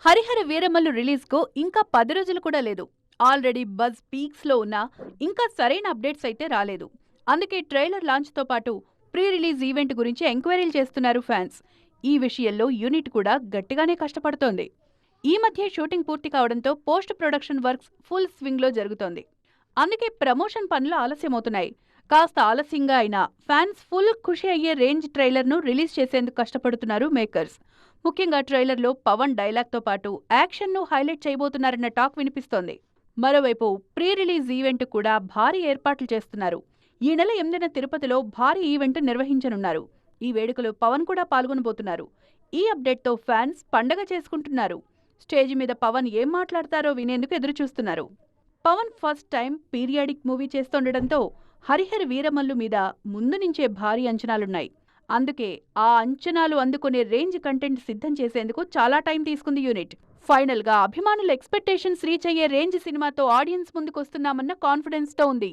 హరిహర వీరమల్లు రిలీజ్కు ఇంకా 10 రోజులు కూడా లేదు. ఆల్రెడీ బజ్ పీక్స్లో ఉన్నా ఇంకా సరైన అప్డేట్స్ అయితే రాలేదు. అందుకే ట్రైలర్ లాంచ్తో పాటు ప్రీ రిలీజ్ ఈవెంట్ గురించి ఎంక్వైరీలు చేస్తున్నారు ఫ్యాన్స్. ఈ విషయంలో యూనిట్ కూడా గట్టిగానే కష్టపడుతోంది. ఈ మధ్య షూటింగ్ పూర్తి కావడంతో పోస్ట్ ప్రొడక్షన్ వర్క్స్ ఫుల్ స్వింగ్లో జరుగుతోంది. అందుకే ప్రమోషన్ పనులు ఆలస్యమవుతున్నాయి. కాస్త ఆలస్యంగా అయినా ఫ్యాన్స్ ఫుల్ ఖుషి అయ్యే రేంజ్ ట్రైలర్ను రిలీజ్ చేసేందుకు కష్టపడుతున్నారు మేకర్స్. ముఖ్యంగా ట్రైలర్లో పవన్ డైలాగ్తో పాటు యాక్షన్ను హైలైట్ చేయబోతున్నారన్న టాక్ వినిపిస్తోంది. మరోవైపు ప్రీ రిలీజ్ ఈవెంట్ కూడా భారీ ఏర్పాట్లు చేస్తున్నారు. ఈ నెల 8న తిరుపతిలో భారీ ఈవెంట్ నిర్వహించనున్నారు. ఈ వేడుకలో పవన్ కూడా పాల్గొనబోతున్నారు. ఈ అప్డేట్తో ఫ్యాన్స్ పండగ చేసుకుంటున్నారు. స్టేజ్ మీద పవన్ ఏం మాట్లాడతారో వినేందుకు ఎదురుచూస్తున్నారు. Pavan first time periodic movie చేస్తుండటంతో హరిహర వీరమల్లు మీద ముందు నుంచే భారీ అంచనాలున్నాయి. అందుకే ఆ అంచనాలు అందుకునే రేంజ్ కంటెంట్ సిద్ధం చేసేందుకు చాలా టైం తీసుకుంది యూనిట్. ఫైనల్ గా అభిమానుల ఎక్స్పెక్టేషన్స్ రీచ్ అయ్యే రేంజ్ సినిమాతో ఆడియన్స్ ముందుకొస్తున్నామన్న కాన్ఫిడెన్స్ తో ఉంది.